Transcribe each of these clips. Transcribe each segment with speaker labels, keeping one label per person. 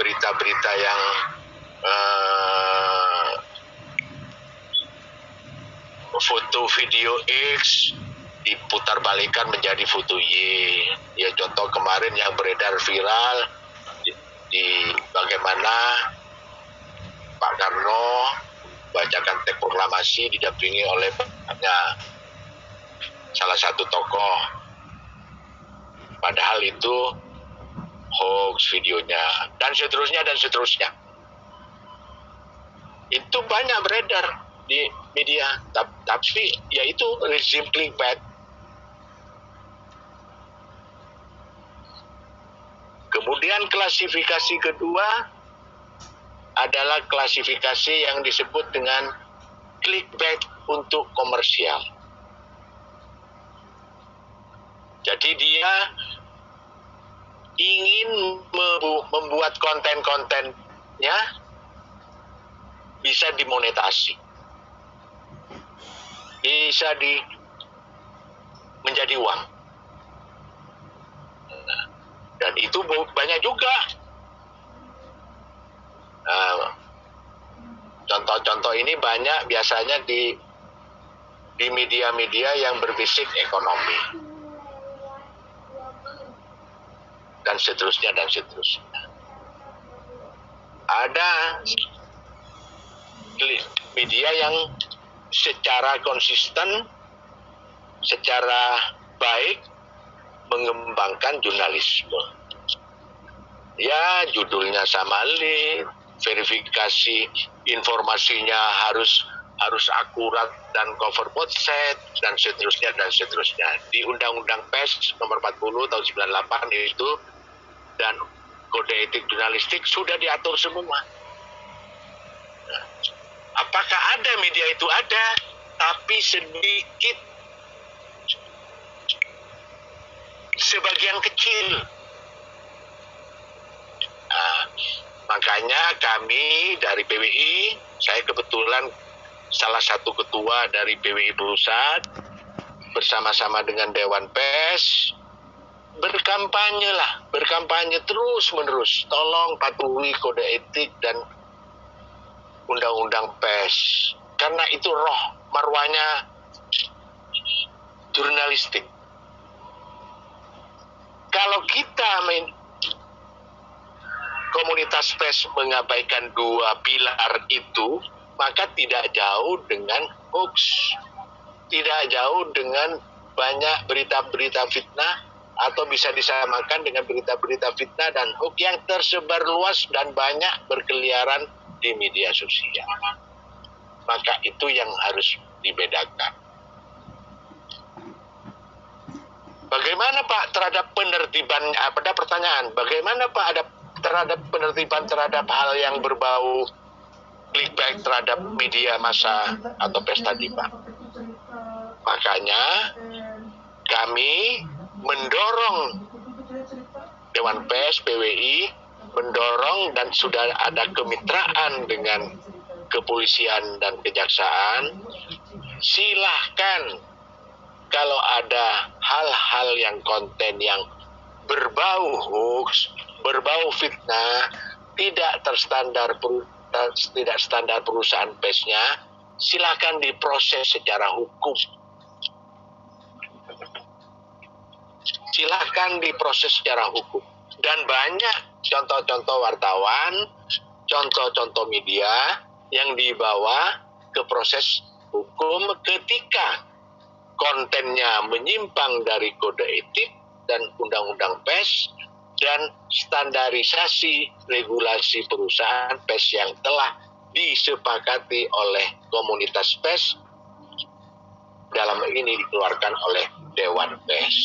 Speaker 1: berita-berita yang foto video X diputarbalikan menjadi foto Y. Ya, contoh kemarin yang beredar viral di bagaimana Pak Karno bacakan teks proklamasi didampingi oleh salah satu tokoh. Padahal itu hoax videonya, dan seterusnya. Itu banyak beredar di media, tapi yaitu rezim clickbait. Kemudian klasifikasi kedua adalah klasifikasi yang disebut dengan clickbait untuk komersial. Jadi dia ingin membuat konten-kontennya bisa dimonetasi, bisa menjadi uang. Dan itu banyak juga. Contoh-contoh ini banyak biasanya di media-media yang berbasis ekonomi. Dan seterusnya. Ada media yang secara konsisten, secara baik mengembangkan jurnalisme. Ya, judulnya sama, verifikasi informasinya harus akurat dan cover both set, dan seterusnya. Di Undang-Undang Pers nomor 40 tahun 98 itu dan kode etik jurnalistik sudah diatur semua. Apakah ada media itu? Ada, tapi sedikit, sebagian kecil. Makanya kami dari PWI, saya kebetulan salah satu ketua dari PWI Pusat, bersama-sama dengan Dewan Pers, berkampanye terus-menerus. Tolong patuhi kode etik dan Undang-Undang Pers, karena itu roh marwahnya jurnalistik. Kalau kita komunitas pers mengabaikan dua pilar itu, maka tidak jauh dengan hoax, tidak jauh dengan banyak berita-berita fitnah, atau bisa disamakan dengan berita-berita fitnah dan hoax yang tersebar luas dan banyak berkeliaran di media sosial. Maka itu yang harus dibedakan. Bagaimana Pak terhadap penertiban, ada pertanyaan, bagaimana Pak terhadap penertiban terhadap hal yang berbau clickbait terhadap media massa atau pers tadi Pak? Makanya kami mendorong Dewan Pers, PWI, mendorong dan sudah ada kemitraan dengan kepolisian dan kejaksaan. Silahkan kalau ada hal-hal yang konten yang berbau hoax, berbau fitnah, tidak standar perusahaan persnya, silakan diproses secara hukum. Silakan diproses secara hukum. Dan banyak contoh-contoh wartawan, contoh-contoh media yang dibawa ke proses hukum ketika kontennya menyimpang dari kode etik dan Undang-Undang Pers dan standarisasi regulasi perusahaan pers yang telah disepakati oleh komunitas pers, dalam ini dikeluarkan oleh Dewan Pers.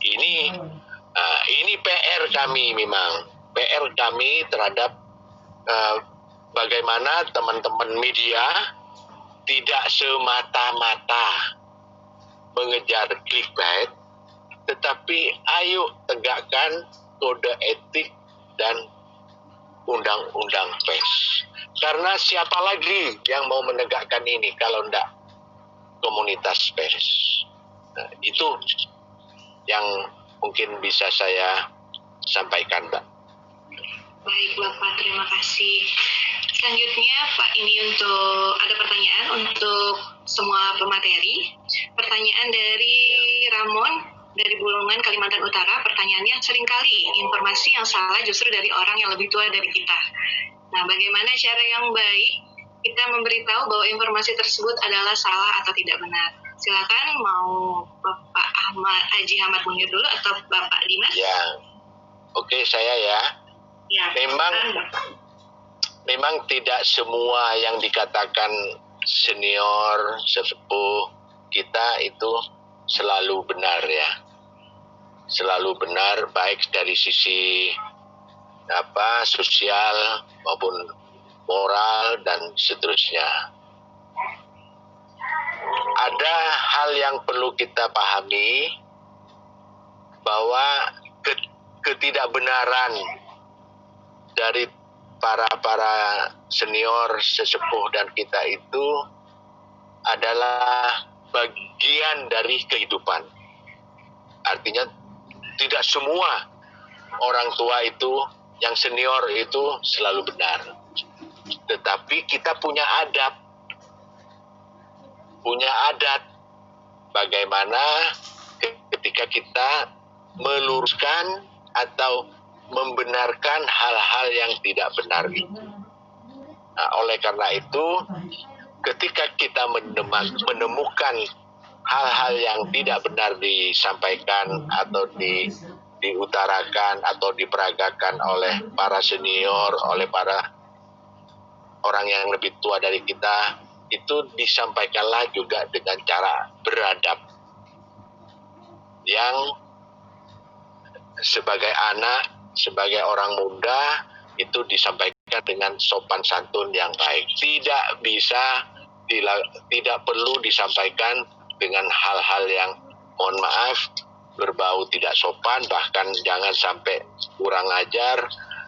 Speaker 1: Ini PR kami, memang PR kami terhadap bagaimana teman-teman media tidak semata-mata mengejar clickbait, tetapi ayo tegakkan kode etik dan Undang-Undang Pers. Karena siapa lagi yang mau menegakkan ini kalau tidak komunitas pers? Itu yang mungkin bisa saya sampaikan, Mbak.
Speaker 2: Baik Bapak, terima kasih. Selanjutnya Pak, ini ada pertanyaan untuk semua pemateri. Pertanyaan dari Ramon dari Bulungan, Kalimantan Utara. Pertanyaannya, seringkali informasi yang salah justru dari orang yang lebih tua dari kita. Nah, bagaimana cara yang baik kita memberitahu bahwa informasi tersebut adalah salah atau tidak benar? Silakan, mau Bapak Haji Ahmad Munir dulu atau Bapak Dimas?
Speaker 1: Ya, oke, saya ya.
Speaker 2: Ya,
Speaker 1: memang tidak semua yang dikatakan senior, sesepuh kita itu selalu benar ya. Selalu benar baik dari sisi sosial maupun moral dan seterusnya. Ada hal yang perlu kita pahami bahwa ketidakbenaran dari para senior, sesepuh dan kita itu adalah bagian dari kehidupan. Artinya tidak semua orang tua itu, yang senior itu selalu benar. Tetapi kita punya adat bagaimana ketika kita meluruskan atau membenarkan hal-hal yang tidak benar itu. Nah, oleh karena itu, ketika kita menemukan hal-hal yang tidak benar disampaikan atau diutarakan atau diperagakan oleh para senior, oleh para orang yang lebih tua dari kita, itu disampaikanlah juga dengan cara beradab. Yang sebagai anak, sebagai orang muda, itu disampaikan dengan sopan santun yang baik. Tidak perlu disampaikan dengan hal-hal yang, mohon maaf, berbau tidak sopan, bahkan jangan sampai kurang ajar,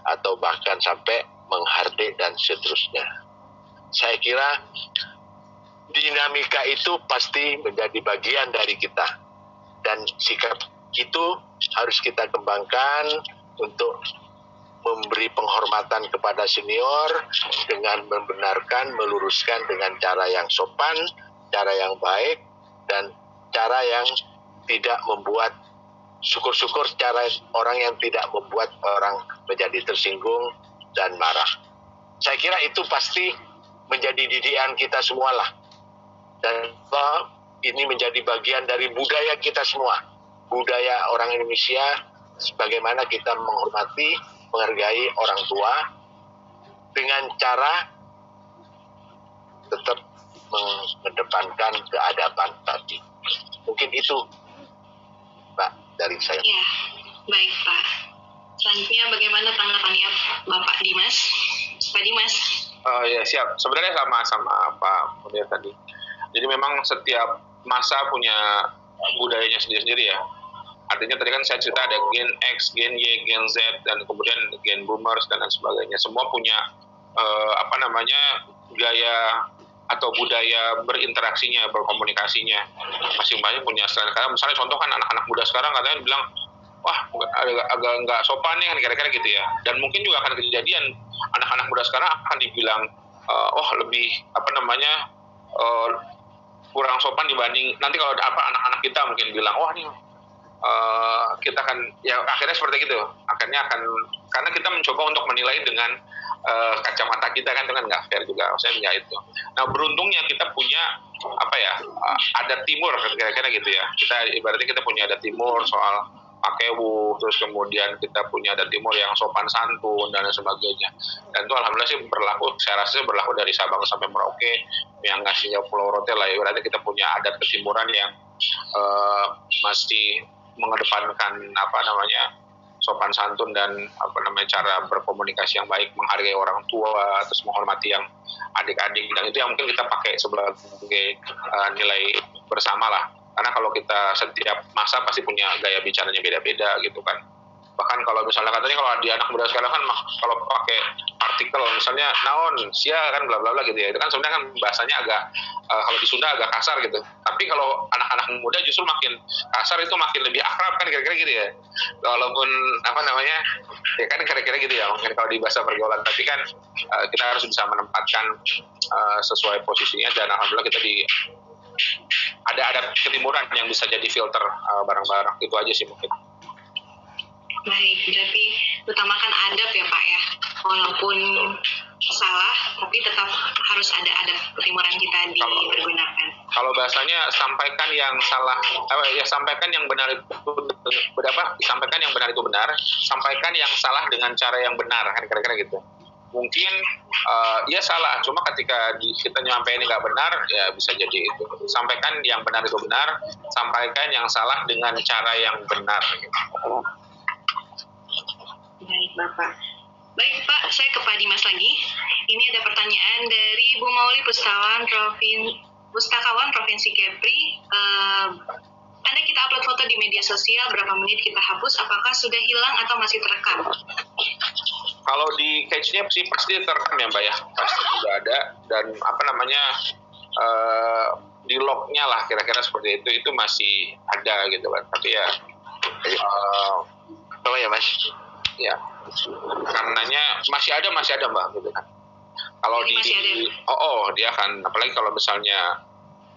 Speaker 1: atau bahkan sampai menghardik dan seterusnya. Saya kira dinamika itu pasti menjadi bagian dari kita, dan sikap itu harus kita kembangkan untuk memberi penghormatan kepada senior dengan membenarkan, meluruskan dengan cara yang sopan, cara yang baik, dan cara yang tidak membuat, syukur-syukur cara orang yang tidak membuat orang menjadi tersinggung dan marah. Saya kira itu pasti menjadi didikan kita semualah. Dan ini menjadi bagian dari budaya kita semua. Budaya orang Indonesia, sebagaimana kita menghormati, menghargai orang tua dengan cara tetap mengedepankan keadaban tadi. Mungkin itu, Pak, dari saya.
Speaker 2: Ya, baik Pak. Selanjutnya bagaimana tanggapannya Bapak Dimas? Pak Dimas.
Speaker 3: Ya siap. Sebenarnya sama Pak Munir tadi. Jadi memang setiap masa punya budayanya sendiri-sendiri ya. Artinya tadi kan saya cerita ada Gen X, Gen Y, Gen Z, dan kemudian Gen Boomers dan lain sebagainya. Semua punya gaya atau budaya berinteraksinya, berkomunikasinya. Masing-masing punya style. Karena misalnya contoh kan anak-anak muda sekarang katanya bilang, wah agak nggak sopan nih kan kira-kira gitu ya. Dan mungkin juga akan kejadian anak-anak muda sekarang akan dibilang, lebih kurang sopan dibanding nanti kalau anak-anak kita mungkin bilang, wah nih kita kan ya akhirnya seperti gitu. Akhirnya karena kita mencoba untuk menilai dengan kacamata kita kan dengan nggak fair juga, maksudnya nggak itu. Nah beruntungnya kita punya adat timur kira-kira gitu ya. Ibaratnya kita punya adat timur soal pakewu, terus kemudian kita punya adat timur yang sopan santun dan sebagainya. Dan itu alhamdulillah sih saya rasa berlaku dari Sabang sampai Merauke, yang ngasihnya Pulau Rote lah. Ibaratnya kita punya adat ketimuran yang masih mengedepankan sopan santun dan cara berkomunikasi yang baik, menghargai orang tua, terus menghormati yang adik-adik, dan itu yang mungkin kita pakai sebagai nilai bersama lah. Karena kalau kita setiap masa pasti punya gaya bicaranya beda-beda gitu kan. Bahkan kalau misalnya katanya kalau di anak muda sekarang kan kalau pakai partikel misalnya naon sia kan bla bla bla gitu ya, itu kan sebenarnya kan bahasanya agak kalau di Sunda agak kasar gitu, tapi kalau anak-anak muda justru makin kasar itu makin lebih akrab kan kira-kira gitu ya, walaupun apa namanya ya kan kira-kira gitu ya mungkin kalau di bahasa pergaulan, tapi kan kita harus bisa menempatkan sesuai posisinya, dan alhamdulillah kita ada ketimuran yang bisa jadi filter barang-barang itu aja sih mungkin.
Speaker 2: Baik, berarti utamakan adab ya Pak ya, walaupun salah tapi tetap harus ada adab ketimuran kita dipergunakan.
Speaker 3: Kalau bahasanya sampaikan yang salah, sampaikan yang benar itu sampaikan yang benar itu benar, sampaikan yang salah dengan cara yang benar kan kira-kira gitu. Mungkin ya salah, cuma ketika kita nyampein nggak benar ya bisa jadi itu. Sampaikan yang benar itu benar, sampaikan yang salah dengan cara yang benar gitu.
Speaker 2: Baik Bapak. Baik Pak, saya ke Pak Dimas lagi. Ini ada pertanyaan dari Bu Mauli Pustakawan Provinsi Kepri. Anda kita upload foto di media sosial, berapa menit kita hapus, apakah sudah hilang atau masih terekam?
Speaker 3: Kalau di cache-nya sih pasti terekam ya Mbak ya, pasti sudah ada, dan apa namanya di log-nya lah kira-kira seperti itu masih ada gitu kan, tapi ya
Speaker 1: apa ya Mas?
Speaker 3: Ya, karenanya masih ada Mbak gitu kan. Kalau dia akan, apalagi kalau misalnya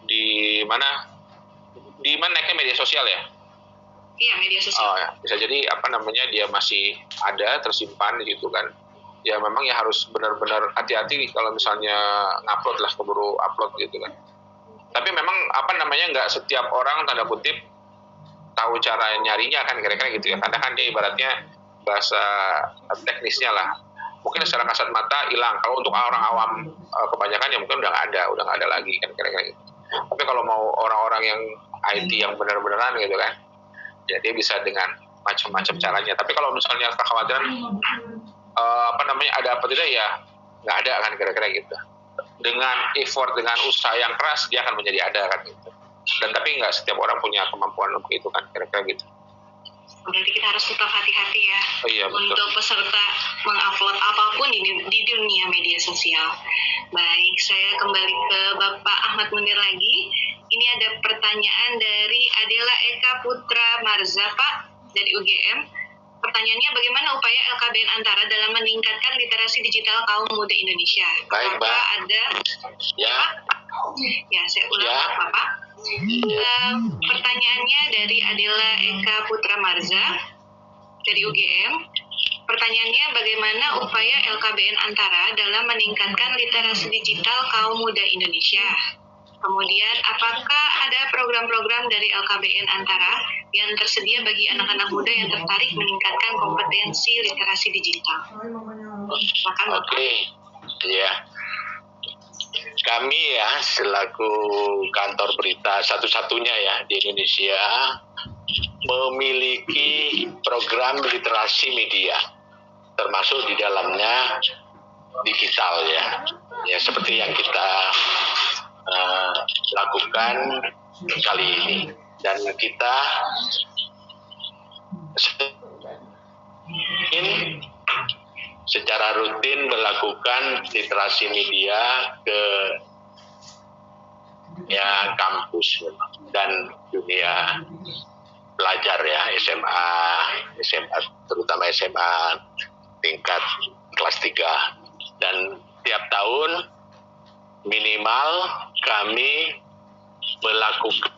Speaker 3: di mana naiknya media sosial ya.
Speaker 2: Iya, media sosial.
Speaker 3: Oh ya, bisa jadi apa namanya dia masih ada tersimpan di situ kan. Ya memang ya harus benar-benar hati-hati kalau misalnya ngupload lah, keburu upload gitu kan. Tapi memang apa namanya nggak setiap orang tanda kutip tahu cara nyarinya kan kira-kira gitu ya. Karena kan dia ibaratnya bahasa teknisnya lah. Mungkin secara kasat mata hilang. Kalau untuk orang awam kebanyakan ya mungkin udah nggak ada lagi kan kira-kira gitu. Tapi kalau mau orang-orang yang IT yang benar-benaran gitu kan, ya dia bisa dengan macam-macam caranya. Tapi kalau misalnya kekhawatiran ada apa tidak ya nggak ada kan kira-kira gitu. Dengan effort, dengan usaha yang keras dia akan menjadi ada kan gitu. Dan tapi nggak setiap orang punya kemampuan untuk itu kan kira-kira gitu.
Speaker 2: Berarti kita harus tetap hati-hati ya, untuk peserta mengupload apapun di dunia media sosial. Baik, saya kembali ke Bapak Ahmad Munir lagi. Ini ada pertanyaan dari Adela Eka Putra Marza, Pak, dari UGM. Pertanyaannya, bagaimana upaya LKBN Antara dalam meningkatkan literasi digital kaum muda Indonesia?
Speaker 1: Baik, Mbak.
Speaker 2: Ada?
Speaker 1: Ya.
Speaker 2: Ya, saya ulang
Speaker 1: ya.
Speaker 2: Bapak. Pertanyaannya dari Adela Eka Putra Marza dari UGM. Pertanyaannya, bagaimana upaya LKBN Antara dalam meningkatkan literasi digital kaum muda Indonesia? Kemudian, apakah ada program-program dari LKBN Antara yang tersedia bagi anak-anak muda yang tertarik meningkatkan kompetensi literasi digital?
Speaker 1: Oke, ya. Kami ya selaku kantor berita satu-satunya ya di Indonesia memiliki program literasi media, termasuk di dalamnya digital ya. Ya seperti yang kita lakukan kali ini, dan kita ingin secara rutin melakukan literasi media ke kampus dan dunia pelajar ya, SMA terutama SMA tingkat kelas 3, dan tiap tahun minimal kami melakukan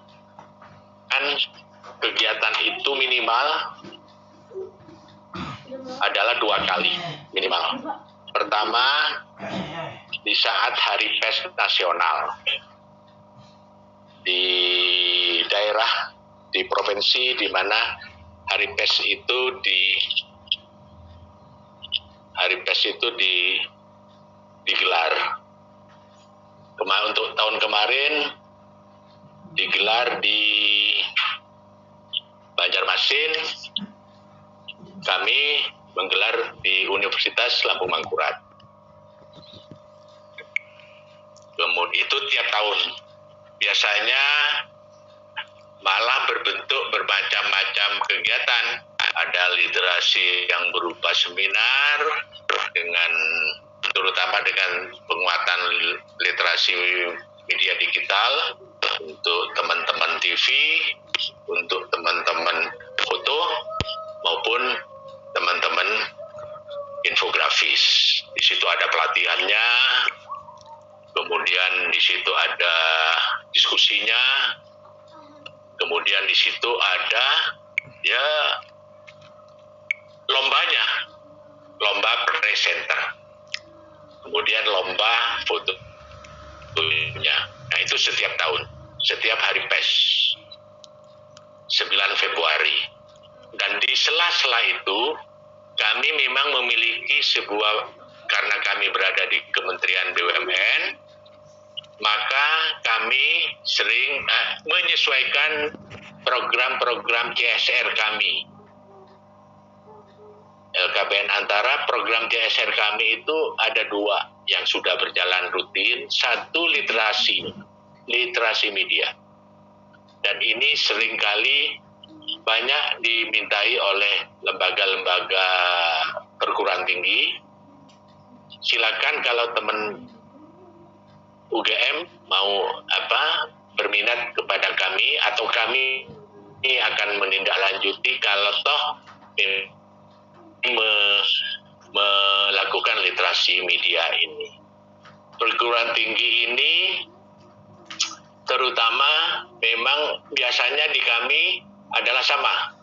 Speaker 1: kegiatan itu minimal adalah 2 kali minimal. Pertama di saat Hari Pers Nasional di daerah, di provinsi di mana Hari Pers itu digelar. Untuk tahun kemarin digelar di Banjarmasin, kami menggelar di Universitas Lampung Mangkurat. Kemudian itu tiap tahun. Biasanya malah berbentuk bermacam-macam kegiatan. ada literasi yang berupa seminar dengan terutama dengan penguatan literasi media digital untuk teman-teman TV, untuk teman-teman foto maupun teman-teman infografis. Di situ ada pelatihannya, kemudian di situ ada diskusinya, kemudian di situ ada ya lombanya, lomba presenter, kemudian lomba fotonya. Nah itu setiap tahun, setiap hari PES 9 Februari. Dan di sela-sela itu kami memang memiliki sebuah, karena kami berada di Kementerian BUMN, maka kami sering menyesuaikan program-program CSR kami. LKBN antara program CSR kami itu ada 2 yang sudah berjalan rutin. Satu literasi media. Dan ini seringkali banyak dimintai oleh lembaga-lembaga perguruan tinggi. Silakan kalau teman UGM mau berminat kepada kami, atau kami akan menindaklanjuti kalau toh melakukan literasi media ini. Perguruan tinggi ini terutama memang biasanya di kami adalah sama.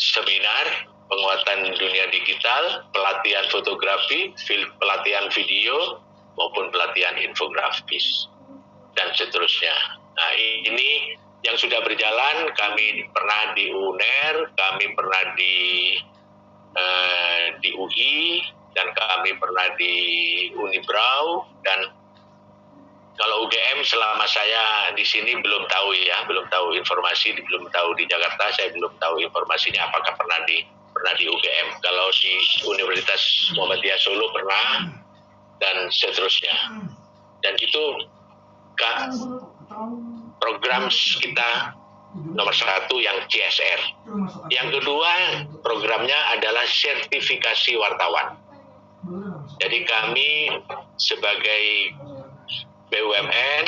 Speaker 1: Seminar, penguatan dunia digital, pelatihan fotografi, pelatihan video, maupun pelatihan infografis, dan seterusnya. Nah ini yang sudah berjalan, kami pernah di UNER, kami pernah di UI, dan kami pernah di Unibrau, dan kalau UGM selama saya di sini belum tahu informasi, belum tahu di Jakarta, saya belum tahu informasinya apakah pernah di UGM. Kalau di Universitas Muhammadiyah Solo pernah, dan seterusnya. Dan itu program kita nomor 1 yang CSR. Yang kedua programnya adalah sertifikasi wartawan. Jadi kami sebagai BUMN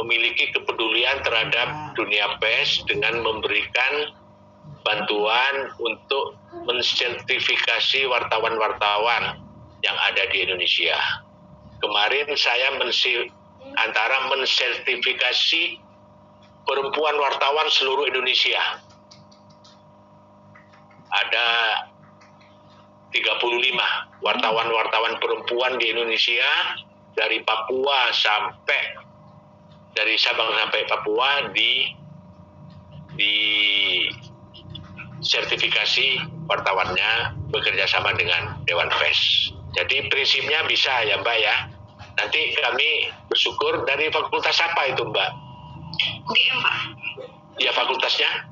Speaker 1: memiliki kepedulian terhadap dunia pers dengan memberikan bantuan untuk mensertifikasi wartawan-wartawan yang ada di Indonesia. Kemarin saya mensertifikasi perempuan wartawan seluruh Indonesia. Ada 35 wartawan-wartawan perempuan di Indonesia, dari Papua dari Sabang sampai Papua di sertifikasi wartawannya bekerja sama dengan Dewan Pers. Jadi prinsipnya bisa ya Mbak ya. Nanti kami bersyukur. Dari fakultas apa itu Mbak?
Speaker 2: UGM Pak.
Speaker 1: Ya fakultasnya?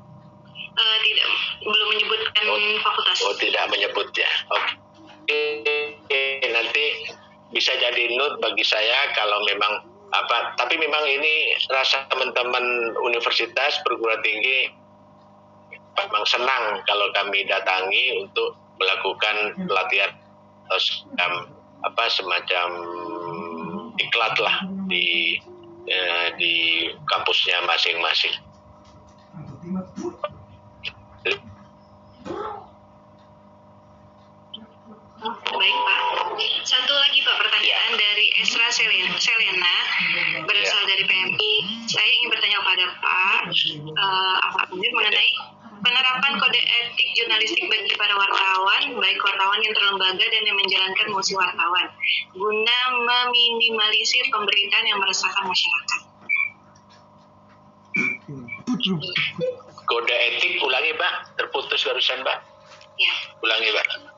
Speaker 2: Tidak, belum menyebutkan fakultas.
Speaker 1: Oh tidak menyebut ya. Oke. Nanti bisa jadi note bagi saya kalau memang tapi memang ini rasa teman-teman universitas perguruan tinggi memang senang kalau kami datangi untuk melakukan pelatihan atau semacam diklat lah di kampusnya masing-masing.
Speaker 2: Baik Pak. Satu lagi Pak, pertanyaan dari Esra Selena berasal dari PMI. Saya ingin bertanya kepada Pak mengenai penerapan kode etik jurnalistik bagi para wartawan, baik wartawan yang terlembaga dan yang menjalankan fungsi wartawan, guna meminimalisir pemberitaan yang meresahkan masyarakat.
Speaker 1: Kode etik, ulangi Pak, terputus barusan Pak.
Speaker 2: Ya.
Speaker 1: Ulangi Pak.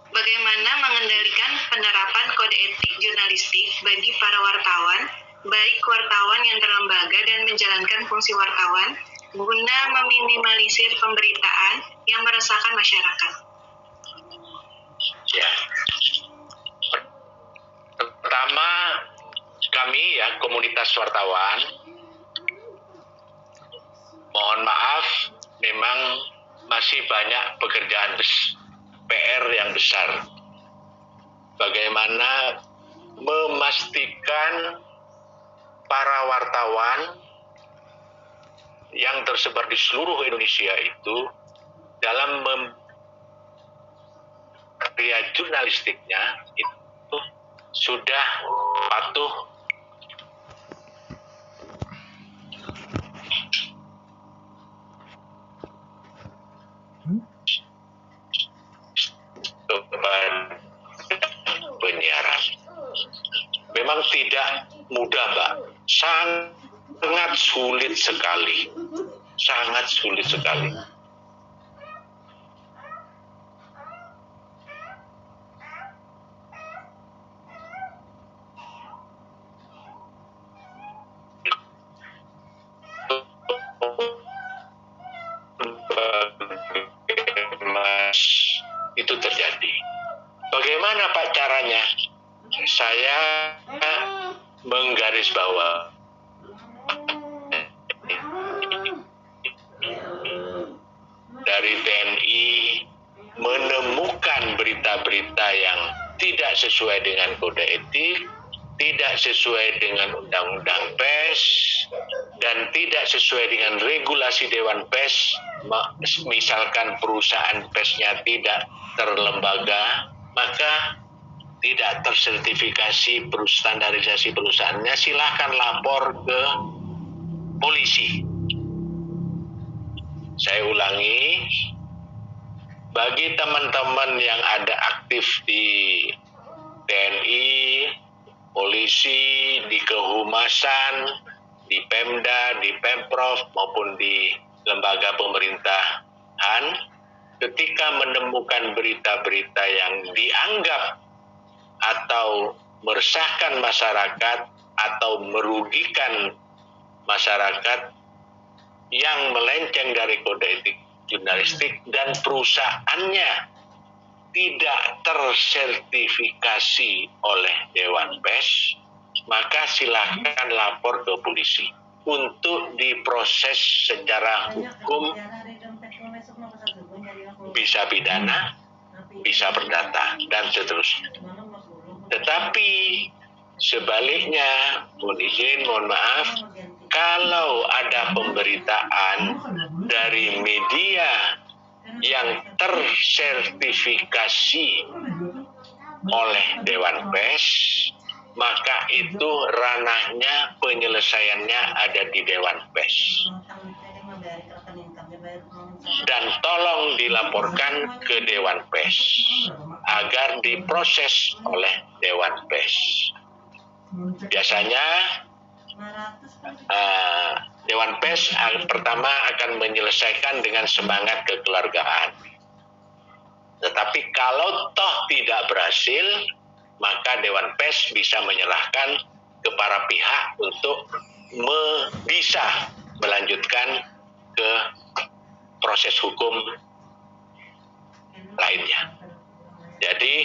Speaker 2: Bagaimana mengendalikan penerapan kode etik jurnalistik bagi para wartawan, baik wartawan yang terlembaga dan menjalankan fungsi wartawan, guna meminimalisir pemberitaan yang meresahkan masyarakat?
Speaker 1: Ya. Pertama, kami ya komunitas wartawan, mohon maaf, memang masih banyak pekerjaan PR yang besar. Bagaimana memastikan para wartawan yang tersebar di seluruh Indonesia itu dalam karya jurnalistiknya itu sudah patuh kepada penyiaran. Memang tidak mudah, Mbak. Sangat sulit sekali. Sangat sulit sekali. Itu terjadi. Bagaimana Pak caranya? Saya menggarisbawahi dari TNI menemukan berita-berita yang tidak sesuai dengan kode etik, tidak sesuai dengan undang-undang pers, dan tidak sesuai dengan regulasi Dewan Pers. Misalkan perusahaan persnya tidak terlembaga, maka tidak tersertifikasi standarisasi perusahaannya, silakan lapor ke polisi. Saya ulangi, bagi teman-teman yang ada aktif di TNI, polisi, di kehumasan, di Pemda, di Pemprov, maupun di lembaga pemerintahan, ketika menemukan berita-berita yang dianggap atau meresahkan masyarakat atau merugikan masyarakat yang melenceng dari kode etik jurnalistik dan perusahaannya tidak tersertifikasi oleh Dewan Pers, maka silakan lapor ke polisi untuk diproses secara hukum, bisa pidana, bisa perdata, dan seterusnya. Tetapi sebaliknya, mohon maaf, kalau ada pemberitaan dari media yang tersertifikasi oleh Dewan Pers, maka itu ranahnya penyelesaiannya ada di Dewan Pers. Dan tolong dilaporkan ke Dewan Pers agar diproses oleh Dewan Pers. Biasanya Dewan Pers pertama akan menyelesaikan dengan semangat kekeluargaan. Tetapi kalau toh tidak berhasil, maka Dewan Pers bisa menyerahkan ke para pihak untuk bisa melanjutkan ke proses hukum lainnya. Jadi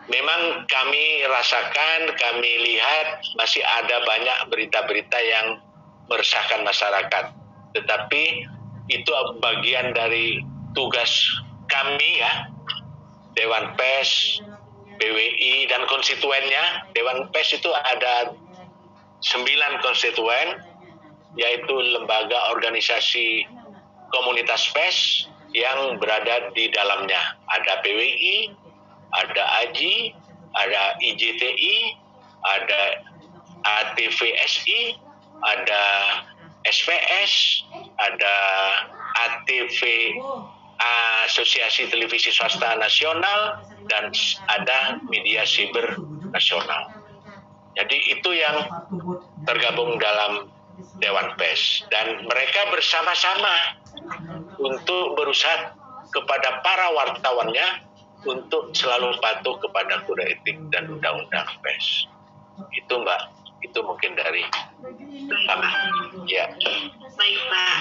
Speaker 1: memang kami rasakan, kami lihat masih ada banyak berita-berita yang meresahkan masyarakat. Tetapi itu bagian dari tugas kami ya, Dewan Pers, BWI, dan konstituennya. Dewan Pers itu ada 9 konstituen, yaitu lembaga organisasi komunitas pers yang berada di dalamnya. Ada PWI, ada AJI, ada IJTI, ada ATVSI, ada SPS, ada ATV, Asosiasi Televisi Swasta Nasional, dan ada Media Siber Nasional. Jadi itu yang tergabung dalam Dewan Pers, dan mereka bersama-sama untuk berusaha kepada para wartawannya untuk selalu patuh kepada kode etik dan undang-undang pers. Itu Mbak, itu mungkin dari kami. Ya.
Speaker 2: Baik Pak.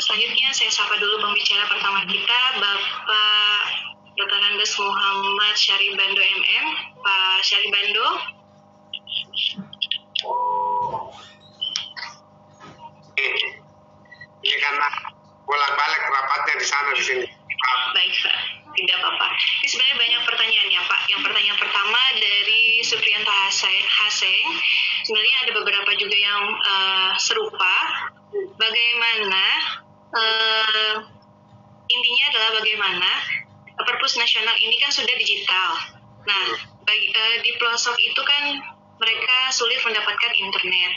Speaker 2: Selanjutnya saya sapa dulu pembicara pertama kita, Bapak Dr. Andes Muhammad Syaribando MM. Pak Syaribando.
Speaker 4: Ini karena bolak-balik rapatnya
Speaker 2: sebenarnya ada beberapa juga yang serupa. Bagaimana intinya adalah bagaimana perpus nasional ini kan sudah digital. Nah, di pelosok itu kan mereka sulit mendapatkan internet.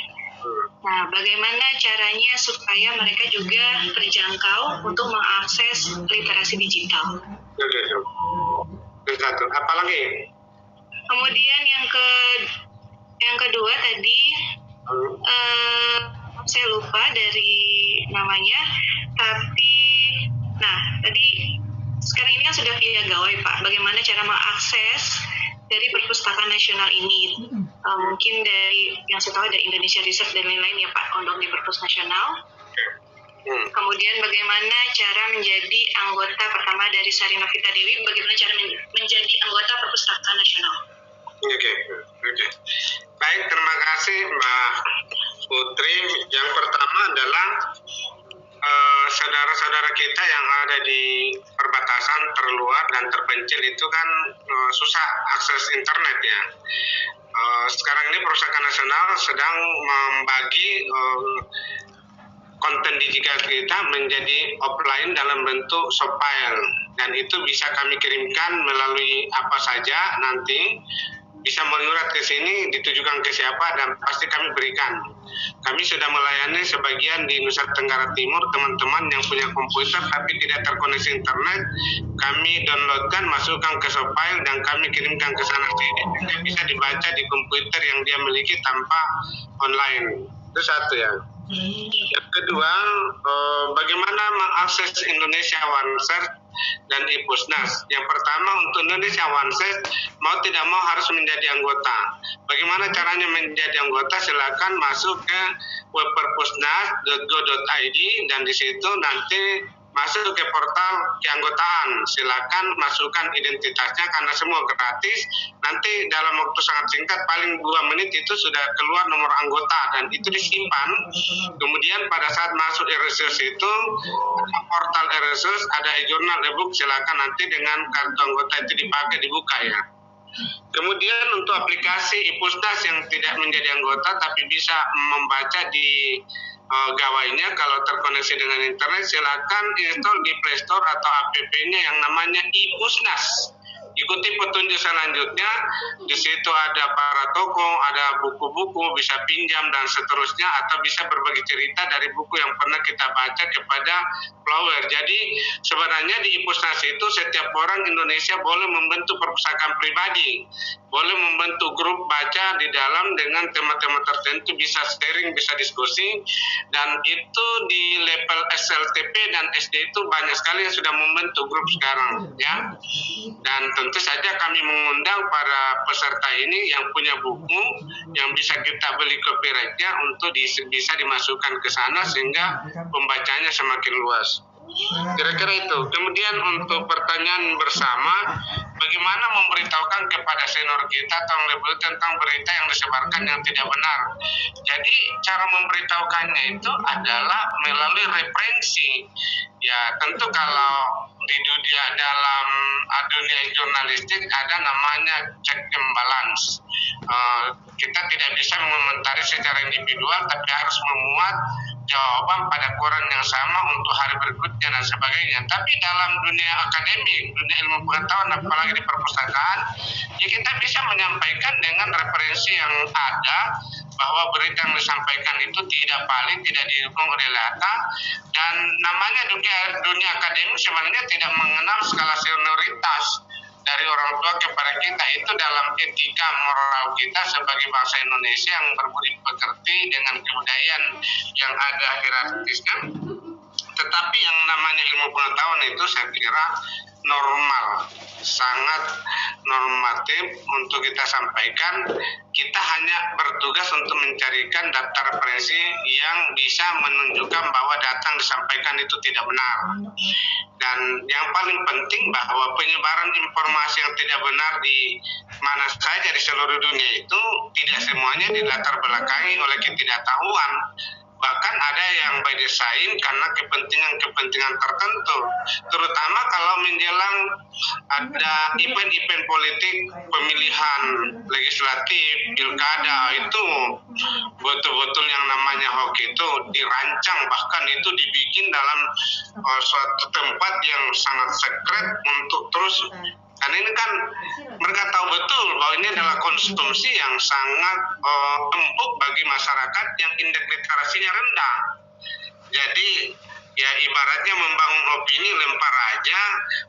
Speaker 2: Nah, bagaimana caranya supaya mereka juga terjangkau untuk mengakses literasi digital?
Speaker 4: Itu satu. Apalagi?
Speaker 2: Kemudian yang kedua tadi saya lupa dari namanya, tapi tadi sekarang ini kan sudah via gawai Pak. Bagaimana cara mengakses dari perpustakaan nasional ini? Mungkin dari yang saya tahu dari Indonesia Research dan lain-lain ya Pak, kondom di perpus nasional. Kemudian bagaimana cara menjadi anggota pertama dari Sarina Vita Dewi, bagaimana cara menjadi anggota perpustakaan nasional?
Speaker 4: Oke. Baik, terima kasih Mbak Putri. Yang pertama adalah saudara-saudara kita yang ada di perbatasan terluar dan terpencil itu kan susah akses internet ya. Sekarang ini Perpustakaan Nasional sedang membagi konten digital kita menjadi offline dalam bentuk soft file, dan itu bisa kami kirimkan melalui apa saja, nanti bisa menyurat ke sini, ditujukan ke siapa, dan pasti kami berikan. Kami sudah melayani sebagian di Nusa Tenggara Timur, teman-teman yang punya komputer tapi tidak terkoneksi internet, kami downloadkan, masukkan ke soft file, dan kami kirimkan ke sana sini. Bisa dibaca di komputer yang dia miliki tanpa online. Itu satu ya. Yang kedua, bagaimana mengakses Indonesia OneSearch dan IPUSNAS. Yang pertama, untuk Indonesia OneSearch, mau tidak mau harus menjadi anggota. Bagaimana caranya menjadi anggota? Silakan masuk ke web perpusnas.go.id, dan di situ nanti masuk ke portal keanggotaan. Silakan masukkan identitasnya karena semua gratis. Nanti dalam waktu sangat singkat, paling 2 menit itu sudah keluar nomor anggota, dan itu disimpan. Kemudian pada saat masuk e-resource itu, portal e-resource ada e-journal, e-book, silakan nanti dengan kartu anggota itu dipakai, dibuka ya. Kemudian untuk aplikasi IPUSNAS yang tidak menjadi anggota tapi bisa membaca di gawainya, kalau terkoneksi dengan internet, silakan install di Play Store atau app-nya yang namanya IPUSNAS. Ikuti petunjuk selanjutnya, di situ ada para toko, ada buku-buku, bisa pinjam dan seterusnya, atau bisa berbagi cerita dari buku yang pernah kita baca kepada follower. Jadi sebenarnya di IPUSNAS itu setiap orang Indonesia boleh membentuk perpustakaan pribadi, boleh membentuk grup baca di dalam dengan tema-tema tertentu, bisa sharing, bisa diskusi, dan itu di level SLTP dan SD itu banyak sekali yang sudah membentuk grup sekarang ya. Dan tentu saja kami mengundang para peserta ini yang punya buku yang bisa kita beli copyrightnya untuk bisa dimasukkan ke sana sehingga pembacanya semakin luas. Kira-kira itu. Kemudian untuk pertanyaan bersama, bagaimana memberitahukan kepada senior kita tentang berita yang disebarkan yang tidak benar. Jadi cara memberitahukannya itu adalah melalui referensi. Ya tentu kalau di dunia dalam dunia jurnalistik ada namanya check and balance. Kita tidak bisa mengomentari secara individual, tapi harus memuat jawaban pada koran yang sama untuk hari berikutnya dan sebagainya. Tapi dalam dunia akademik, dunia ilmu pengetahuan, apalagi di perpustakaan, ya kita bisa menyampaikan dengan referensi yang ada, bahwa berita yang disampaikan itu tidak valid, tidak didukung oleh data, dan namanya dunia akademik sebenarnya tidak mengenal skala senioritas dari orang tua kepada kita. Itu dalam etika moral kita sebagai bangsa Indonesia yang berbudi pekerti dengan kebudayaan yang ada hierarkisnya. Tetapi yang namanya ilmu pengetahuan itu saya kira normal, sangat normatif untuk kita sampaikan. Kita hanya bertugas untuk mencarikan daftar referensi yang bisa menunjukkan bahwa data yang disampaikan itu tidak benar. Dan yang paling penting bahwa penyebaran informasi yang tidak benar di mana saja di seluruh dunia itu tidak semuanya dilatar belakangi oleh ketidaktahuan. bahkan ada yang by design karena kepentingan tertentu, terutama kalau menjelang ada event-event politik, pemilihan legislatif, pilkada, itu betul-betul yang namanya hoax itu dirancang, bahkan itu dibikin dalam suatu tempat yang sangat sekret untuk terus. Karena ini kan mereka tahu betul bahwa ini adalah konsumsi yang sangat empuk bagi masyarakat yang indeks literasinya rendah. Jadi ya ibaratnya membangun opini, lempar aja,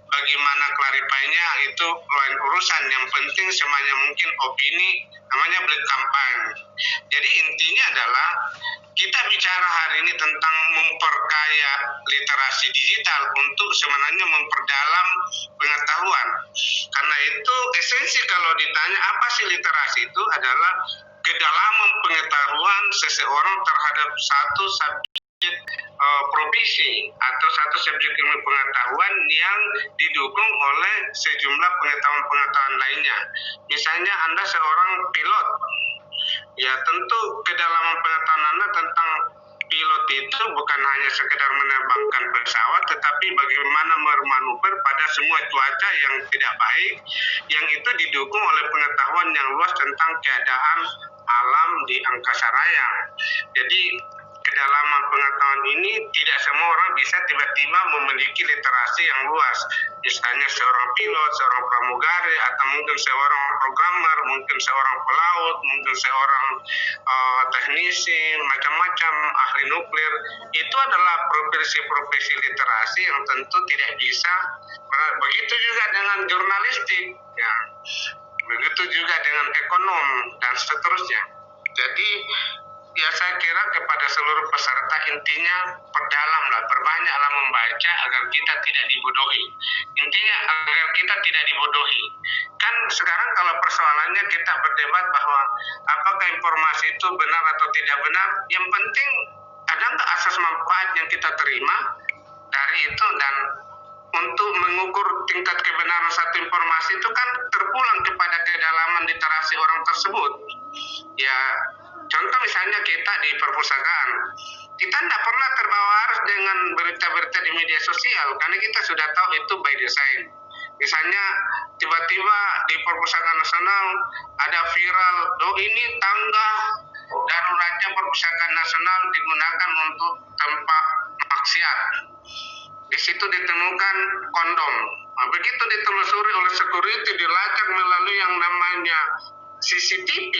Speaker 4: bagaimana clarify-nya itu lain urusan. Yang penting semuanya mungkin opini, namanya black campaign. Jadi intinya adalah kita bicara hari ini tentang memperkaya literasi digital untuk sebenarnya memperdalam pengetahuan. Karena itu esensi kalau ditanya apa sih literasi, itu adalah kedalaman pengetahuan seseorang terhadap satu subjek profesi atau satu subjek ilmu pengetahuan yang didukung oleh sejumlah pengetahuan-pengetahuan lainnya. Misalnya Anda seorang pilot, ya tentu kedalaman pengetahuan Anda tentang pilot itu bukan hanya sekedar menerbangkan pesawat, tetapi bagaimana bermanuver pada semua cuaca yang tidak baik, yang itu didukung oleh pengetahuan yang luas tentang keadaan alam di angkasa raya. Jadi kedalaman pengetahuan ini tidak semua orang bisa tiba-tiba memiliki literasi yang luas. Misalnya seorang pilot, seorang pramugari, atau mungkin seorang programmer, mungkin seorang pelaut, mungkin seorang teknisi, macam-macam, ahli nuklir. Itu adalah profesi-profesi literasi yang tentu tidak bisa. Begitu juga dengan jurnalistik, ya. Begitu juga dengan ekonom, dan seterusnya. Jadi ya saya kira kepada seluruh peserta intinya perdalamlah, perbanyaklah membaca agar kita tidak dibodohi. Intinya agar kita tidak dibodohi. Kan sekarang kalau persoalannya kita berdebat bahwa apakah informasi itu benar atau tidak benar, yang penting ada nggak asas manfaat yang kita terima dari itu, dan untuk mengukur tingkat kebenaran satu informasi itu kan terpulang kepada kedalaman literasi orang tersebut. Ya, contoh misalnya kita di perpustakaan, kita tidak pernah terbawa arus dengan berita-berita di media sosial karena kita sudah tahu itu by design. Misalnya tiba-tiba di Perpustakaan Nasional ada viral, ini tangga daruratnya Perpustakaan Nasional digunakan untuk tempat maksiat. Di situ ditemukan kondom. Nah, begitu ditelusuri oleh security, dilacak melalui yang namanya CCTV,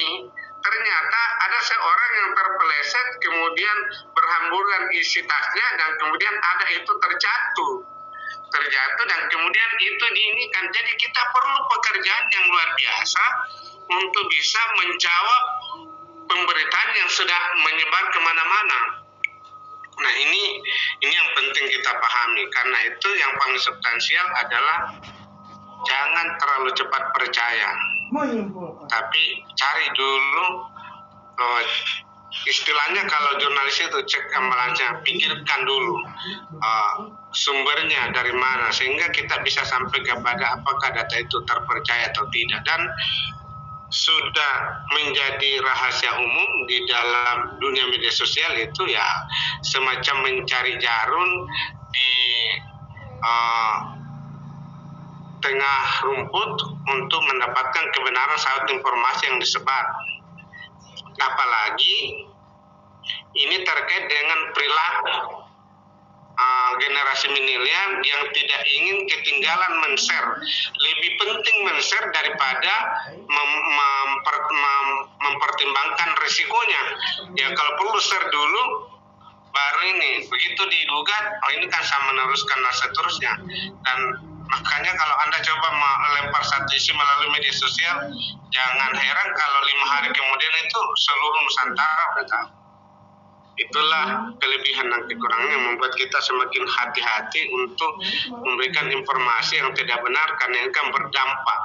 Speaker 4: ternyata ada seorang yang terpeleset, kemudian berhamburan isi tasnya, dan kemudian ada itu terjatuh, dan kemudian itu diinikan. Jadi kita perlu pekerjaan yang luar biasa untuk bisa menjawab pemberitaan yang sudah menyebar kemana-mana. Nah ini yang penting kita pahami. Karena itu yang paling substansial adalah jangan terlalu cepat percaya, tapi cari dulu, istilahnya kalau jurnalis itu cek and balance, pikirkan dulu sumbernya dari mana, sehingga kita bisa sampai kepada apakah data itu terpercaya atau tidak. Dan sudah menjadi rahasia umum di dalam dunia media sosial itu ya semacam mencari jarum di tengah rumput untuk mendapatkan kebenaran saat informasi yang disebar. Apalagi ini terkait dengan perilaku generasi milenial yang tidak ingin ketinggalan men-share. Lebih penting men-share daripada mempertimbangkan risikonya. Ya kalau perlu share dulu, baru ini. Begitu digugat, ini kan sama meneruskan dan seterusnya. Dan makanya kalau Anda coba melempar satu isu melalui media sosial, jangan heran kalau 5 hari kemudian itu seluruh Nusantara udah tahu. Itulah kelebihan dan kekurangan yang membuat kita semakin hati-hati untuk memberikan informasi yang tidak benar, karena ini kan berdampak.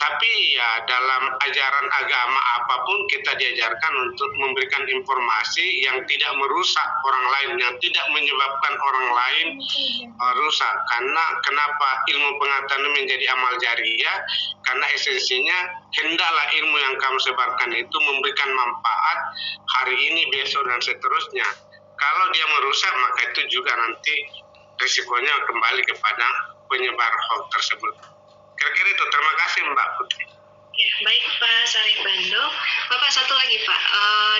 Speaker 4: Tapi ya dalam ajaran agama apapun kita diajarkan untuk memberikan informasi yang tidak merusak orang lain, yang tidak menyebabkan orang lain rusak. Karena kenapa ilmu pengetahuan menjadi amal jariah? Karena esensinya hendaklah ilmu yang kamu sebarkan itu memberikan manfaat hari ini, besok, dan seterusnya. Kalau dia merusak, maka itu juga nanti risikonya kembali kepada penyebar hoax tersebut. Kira-kira itu. Terima kasih Mbak Putri.
Speaker 2: Ya, baik Pak Sarif Bando. Bapak satu lagi Pak,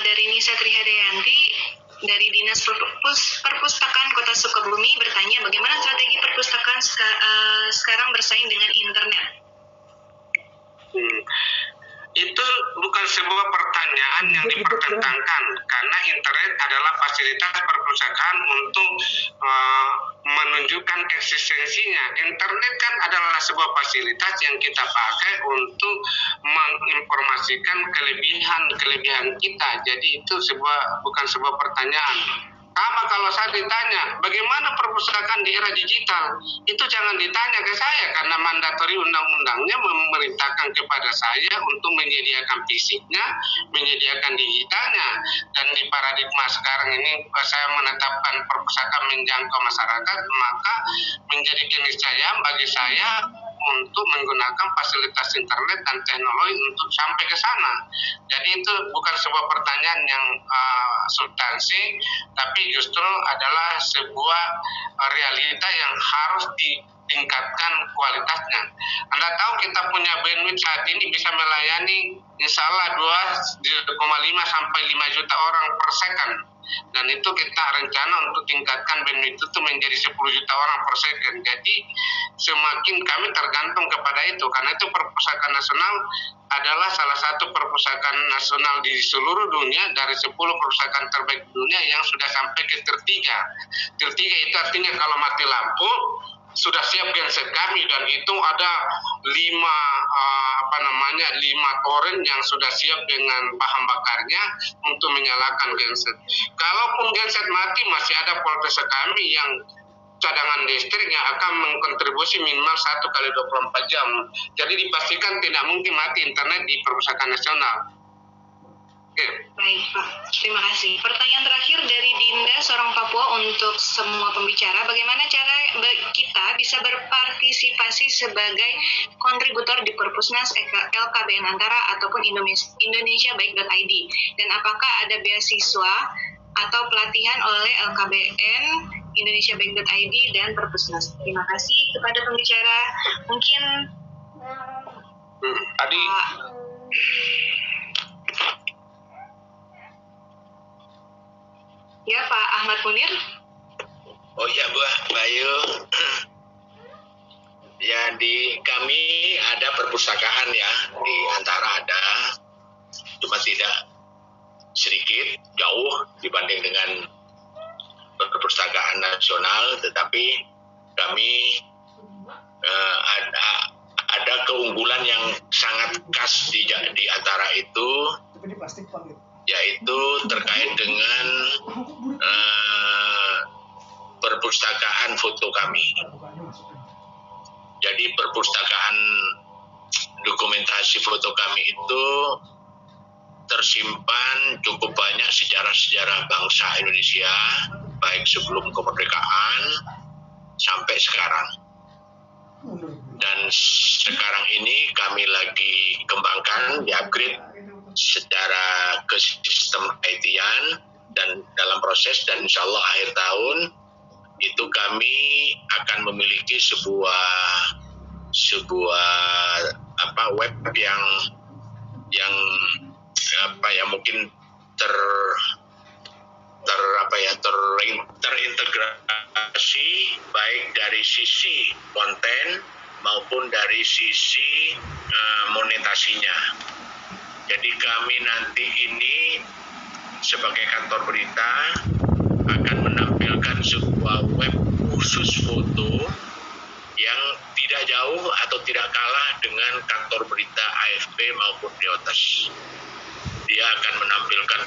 Speaker 2: dari Nisa Trihadeyanti dari Dinas Perpustakaan Kota Sukabumi bertanya bagaimana strategi perpustakaan sekarang bersaing dengan internet?
Speaker 4: Itu bukan sebuah pertanyaan yang dipertentangkan, karena internet adalah fasilitas perpustakaan untuk menunjukkan eksistensinya. Internet kan adalah sebuah fasilitas yang kita pakai untuk menginformasikan kelebihan kita. Jadi itu bukan sebuah pertanyaan. Sama kalau saya ditanya, bagaimana perpustakaan di era digital? Itu jangan ditanya ke saya, karena mandatori undang-undangnya memerintahkan kepada saya untuk menyediakan fisiknya, menyediakan digitalnya. Dan di paradigma sekarang ini, saya menetapkan perpustakaan menjangkau masyarakat, maka menjadi keniscayaan bagi saya untuk menggunakan fasilitas internet dan teknologi untuk sampai ke sana. Jadi itu bukan sebuah pertanyaan yang substansi, tapi justru adalah sebuah realita yang harus ditingkatkan kualitasnya. Anda tahu kita punya bandwidth saat ini bisa melayani insya Allah 2,5 sampai 5 juta orang per second. Dan itu kita rencana untuk tingkatkan bandwidth itu menjadi 10 juta orang per second. Jadi semakin kami tergantung kepada itu, karena itu perpustakaan nasional adalah salah satu perpustakaan nasional di seluruh dunia dari 10 perpustakaan terbaik dunia yang sudah sampai ke tier 3. Tier 3 itu artinya kalau mati lampu sudah siap genset kami, dan itu ada 5 toren yang sudah siap dengan bahan bakarnya untuk menyalakan genset. Kalaupun genset mati, masih ada poltesa kami yang cadangan listrik yang akan mengkontribusi minimal 1 kali 24 jam. Jadi dipastikan tidak mungkin mati internet di perpustakaan nasional.
Speaker 2: Baik Pak, terima kasih. Pertanyaan terakhir dari Dinda, seorang Papua, untuk semua pembicara. Bagaimana cara kita bisa berpartisipasi sebagai kontributor di Perpusnas LKBN Antara ataupun Indonesia-Baik.id? Dan apakah ada beasiswa atau pelatihan oleh LKBN, Indonesia-Baik.id, dan Perpusnas? Terima kasih kepada pembicara. Mungkin
Speaker 3: tadi
Speaker 2: ya, Pak Ahmad Munir.
Speaker 1: Oh ya, Bu Bayu. Ya, di kami ada perpustakaan ya, di Antara ada, cuma tidak sedikit, jauh dibanding dengan perpustakaan nasional, tetapi kami ada keunggulan yang sangat khas di Antara itu, yaitu terkait dengan perpustakaan foto kami. Jadi perpustakaan dokumentasi foto kami itu tersimpan cukup banyak sejarah-sejarah bangsa Indonesia, baik sebelum kemerdekaan sampai sekarang. Dan sekarang ini kami lagi kembangkan, di-upgrade secara ke sistem IT-an, dan dalam proses, dan insya Allah akhir tahun itu kami akan memiliki sebuah web yang mungkin terintegrasi baik dari sisi konten maupun dari sisi monetasinya. Jadi kami nanti ini sebagai kantor berita akan menampilkan sebuah web khusus foto yang tidak jauh atau tidak kalah dengan kantor berita AFP maupun Reuters. Dia akan menampilkan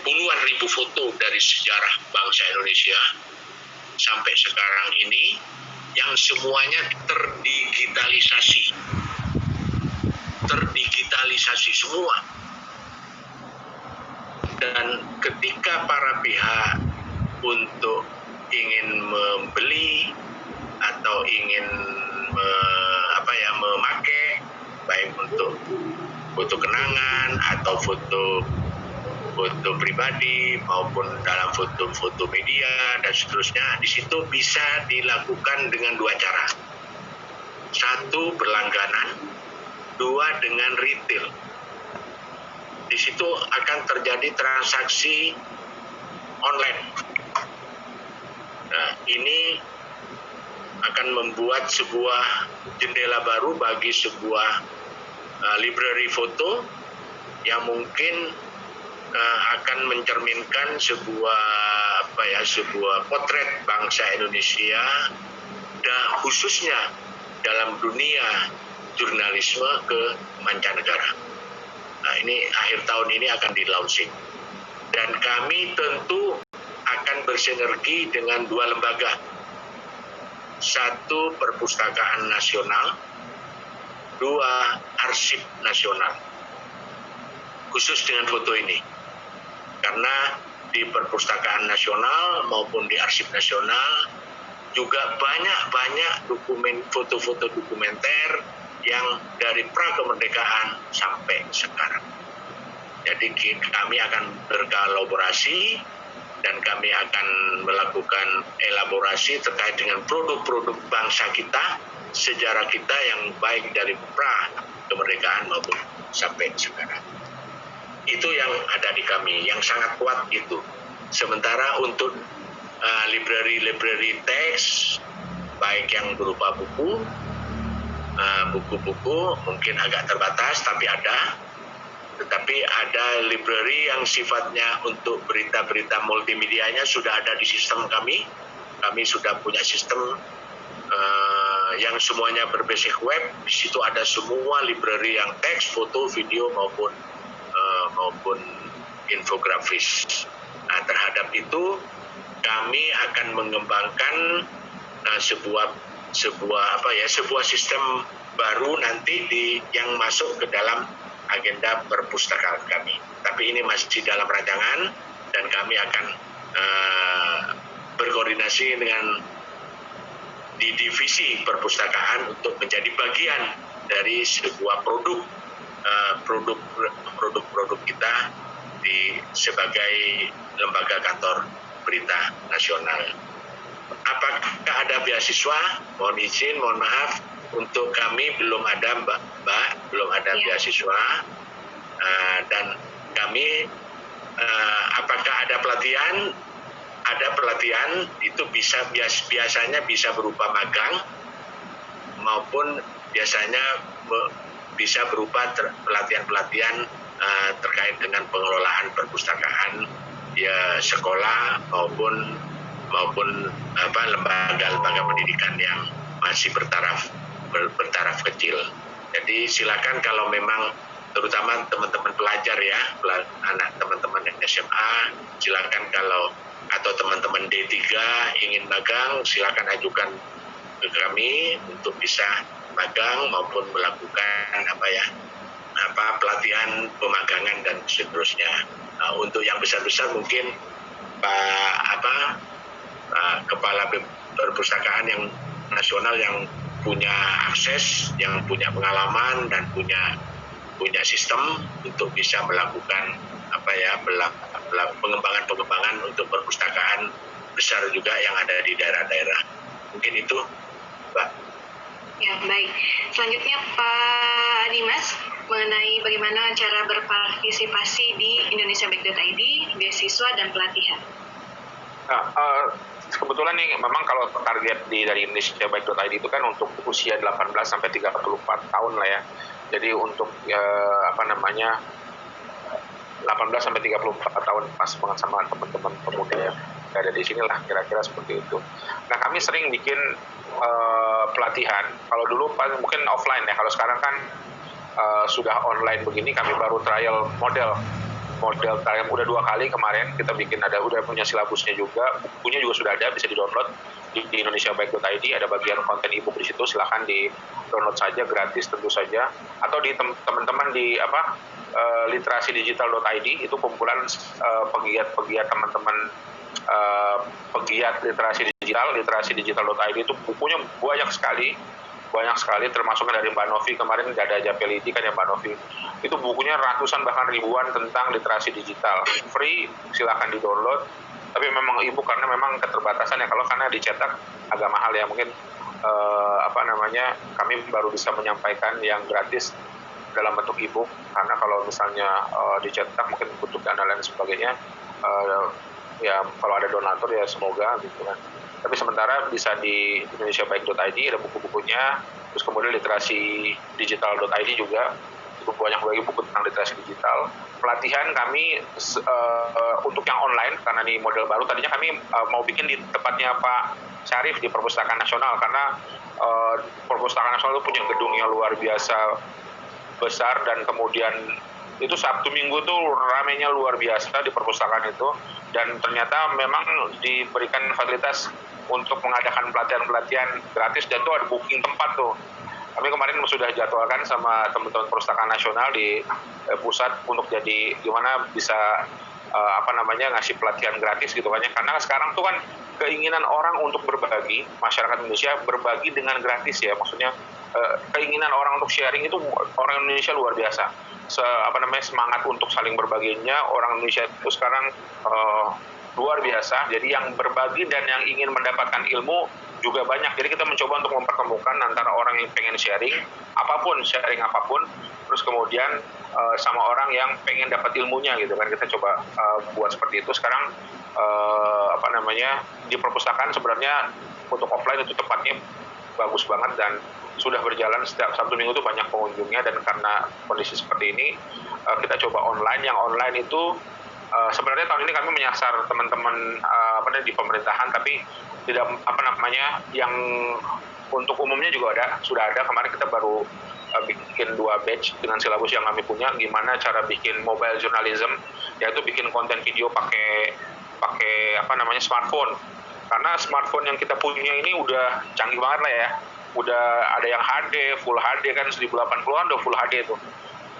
Speaker 1: puluhan ribu foto dari sejarah bangsa Indonesia sampai sekarang ini, yang semuanya terdigitalisasi semua. Dan ketika para pihak untuk ingin membeli atau ingin memakai, baik untuk foto kenangan atau foto foto pribadi maupun dalam foto-foto media dan seterusnya. Di situ bisa dilakukan dengan dua cara. Satu, berlangganan. Dua, dengan retail. Di situ akan terjadi transaksi online. Nah, ini akan membuat sebuah jendela baru bagi sebuah library foto yang mungkin akan mencerminkan sebuah potret bangsa Indonesia dan khususnya dalam dunia jurnalisme ke mancanegara. Nah, ini akhir tahun ini akan di-launching. Dan kami tentu akan bersinergi dengan dua lembaga. Satu, Perpustakaan Nasional. Dua, Arsip Nasional. Khusus dengan foto ini. Karena di Perpustakaan Nasional maupun di Arsip Nasional juga banyak dokumen, foto-foto dokumenter yang dari pra-kemerdekaan sampai sekarang. Jadi kami akan berkolaborasi dan kami akan melakukan elaborasi terkait dengan produk-produk bangsa kita, sejarah kita yang baik dari pra-kemerdekaan maupun sampai sekarang. Itu yang ada di kami, yang sangat kuat itu. Sementara untuk library teks, baik yang berupa buku-buku mungkin agak terbatas, tapi ada. Tetapi ada library yang sifatnya untuk berita-berita multimedianya sudah ada di sistem kami. Kami sudah punya sistem yang semuanya berbasis web. Di situ ada semua library yang teks, foto, video maupun infografis. Nah, terhadap itu kami akan mengembangkan sebuah sistem baru nanti yang masuk ke dalam agenda perpustakaan kami. Tapi ini masih dalam rancangan dan kami akan berkoordinasi dengan di divisi perpustakaan untuk menjadi bagian dari sebuah produk kita sebagai lembaga kantor berita nasional. Apakah ada beasiswa? Mohon izin, mohon maaf, untuk kami belum ada Mbak, belum ada beasiswa. Dan kami apakah ada pelatihan? Ada pelatihan, itu biasanya bisa berupa magang maupun biasanya bisa berupa pelatihan-pelatihan terkait dengan pengelolaan perpustakaan ya sekolah maupun lembaga pendidikan yang masih bertaraf kecil. Jadi silakan kalau memang terutama teman-teman pelajar ya, anak teman-teman SMA, silakan kalau atau teman-teman D3 ingin magang, silakan ajukan ke kami untuk bisa magang maupun melakukan pelatihan pemagangan dan seterusnya. Untuk yang besar-besar mungkin kepala perpustakaan yang nasional yang punya akses, yang punya pengalaman dan punya sistem untuk bisa melakukan pengembangan untuk perpustakaan besar juga yang ada di daerah-daerah. Mungkin itu, Mbak.
Speaker 2: Ya, baik. Selanjutnya Pak Dimas mengenai bagaimana cara berpartisipasi di indonesiabaik.id, beasiswa dan pelatihan.
Speaker 3: Kebetulan nih memang kalau target dari indonesiabaik.id itu kan untuk usia 18 sampai 34 tahun lah ya. Jadi untuk 18 sampai 34 tahun pas banget sama teman-teman pemuda yang ada di sini lah, kira-kira seperti itu. Nah, kami sering bikin pelatihan. Kalau dulu mungkin offline ya, kalau sekarang kan sudah online begini. Kami baru trial model trial udah 2 kali kemarin kita bikin, udah punya silabusnya juga, bukunya juga sudah ada, bisa di-download di indonesiabaik.id, ada bagian konten e-book di situ, silakan di-download saja gratis tentu saja, atau di teman-teman di literasidigital.id, itu kumpulan pegiat teman-teman pegiat literasi digital.id, itu bukunya banyak sekali banyak sekali, termasuk dari Mbak Novi kemarin, ada Japeliti kan ya Mbak Novi, itu bukunya ratusan bahkan ribuan tentang literasi digital, free, silakan di-download. Tapi memang e-book karena memang keterbatasan ya, kalau karena dicetak agak mahal ya, mungkin kami baru bisa menyampaikan yang gratis dalam bentuk e-book, karena kalau misalnya dicetak mungkin butuh dan lain sebagainya, ya kalau ada donatur ya semoga gitu kan. Tapi sementara bisa di indonesiabaik.id ada buku-bukunya, terus kemudian literasi digital.id juga cukup banyak lagi buku tentang literasi digital. Pelatihan kami untuk yang online, karena ini model baru, tadinya kami mau bikin di tempatnya Pak Syarif di Perpustakaan Nasional, karena Perpustakaan Nasional itu punya gedung yang luar biasa besar, dan kemudian itu Sabtu Minggu tuh ramenya luar biasa di perpustakaan itu, dan ternyata memang diberikan fasilitas untuk mengadakan pelatihan-pelatihan gratis, dan itu ada booking tempat tuh. Kami kemarin sudah jadwalkan sama teman-teman Perpustakaan Nasional di pusat untuk jadi gimana bisa ngasih pelatihan gratis gitu kan ya, karena sekarang tuh kan keinginan orang untuk berbagi, masyarakat Indonesia berbagi dengan gratis ya, maksudnya keinginan orang untuk sharing itu orang Indonesia luar biasa. Semangat untuk saling berbaginya orang Indonesia itu sekarang luar biasa. Jadi yang berbagi dan yang ingin mendapatkan ilmu juga banyak. Jadi kita mencoba untuk mempertemukan antara orang yang pengen sharing apapun, terus kemudian sama orang yang pengen dapat ilmunya gitu kan. Kita coba buat seperti itu. Sekarang di perpustakaan sebenarnya untuk offline itu tempatnya bagus banget dan sudah berjalan setiap Sabtu Minggu itu banyak pengunjungnya, dan karena kondisi seperti ini kita coba online. Yang online itu sebenarnya tahun ini kami menyasar teman-teman di pemerintahan, tapi tidak yang untuk umumnya juga sudah ada. Kemarin kita baru bikin 2 batch dengan silabus yang kami punya, gimana cara bikin mobile journalism, yaitu bikin konten video pakai smartphone. Karena smartphone yang kita punya ini udah canggih banget lah ya. Udah ada yang HD, Full HD kan 1080-an udah Full HD itu.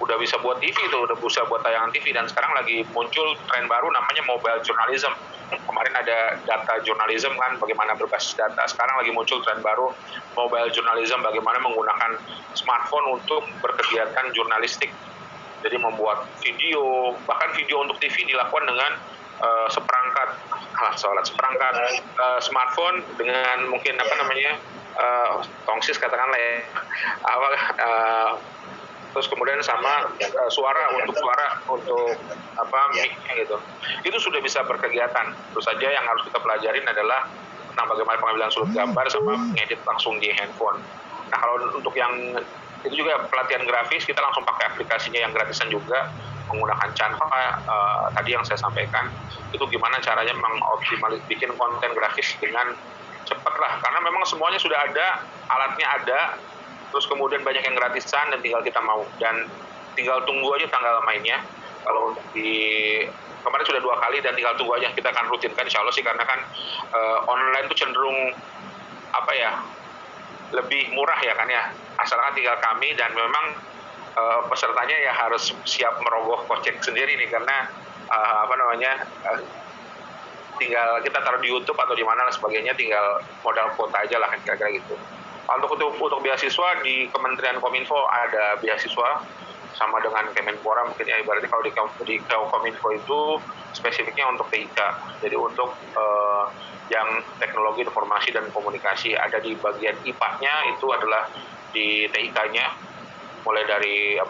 Speaker 3: Udah bisa buat TV tuh, udah bisa buat tayangan TV, dan sekarang lagi muncul tren baru namanya mobile journalism. Kemarin ada data journalism kan, bagaimana berbasis data. Sekarang lagi muncul tren baru mobile journalism, bagaimana menggunakan smartphone untuk berkegiatan jurnalistik. Jadi membuat video, bahkan video untuk TV dilakukan dengan seperangkat smartphone dengan mungkin tongsis katakanlah ya, terus kemudian sama suara untuk mic-nya gitu. Itu sudah bisa berkegiatan. Terus saja yang harus kita pelajarin adalah tentang bagaimana pengambilan sudut gambar sama ngedit langsung di handphone. Nah, kalau untuk yang itu juga pelatihan grafis, kita langsung pakai aplikasinya yang gratisan juga, menggunakan Canva tadi yang saya sampaikan. Itu gimana caranya mengoptimalis bikin konten grafis dengan cepat lah, karena memang semuanya sudah ada, alatnya ada, terus kemudian banyak yang gratisan dan tinggal kita mau, dan tinggal tunggu aja tanggal mainnya. Kalau untuk kemarin sudah 2 kali dan tinggal tunggu aja, kita akan rutinkan insya Allah sih, karena kan online itu cenderung lebih murah ya kan ya, asalkan tinggal kami, dan memang pesertanya ya harus siap merogoh kocek sendiri nih, karena tinggal kita taruh di YouTube atau di mana dan sebagainya, tinggal modal kuota aja lah kira-kira gitu. Untuk beasiswa di Kementerian Kominfo ada beasiswa sama dengan Kemenpora, mungkin ya ibaratnya kalau di Kominfo itu spesifiknya untuk TIK. Jadi untuk yang teknologi informasi dan komunikasi, ada di bagian IPA-nya itu adalah di TIK-nya, mulai dari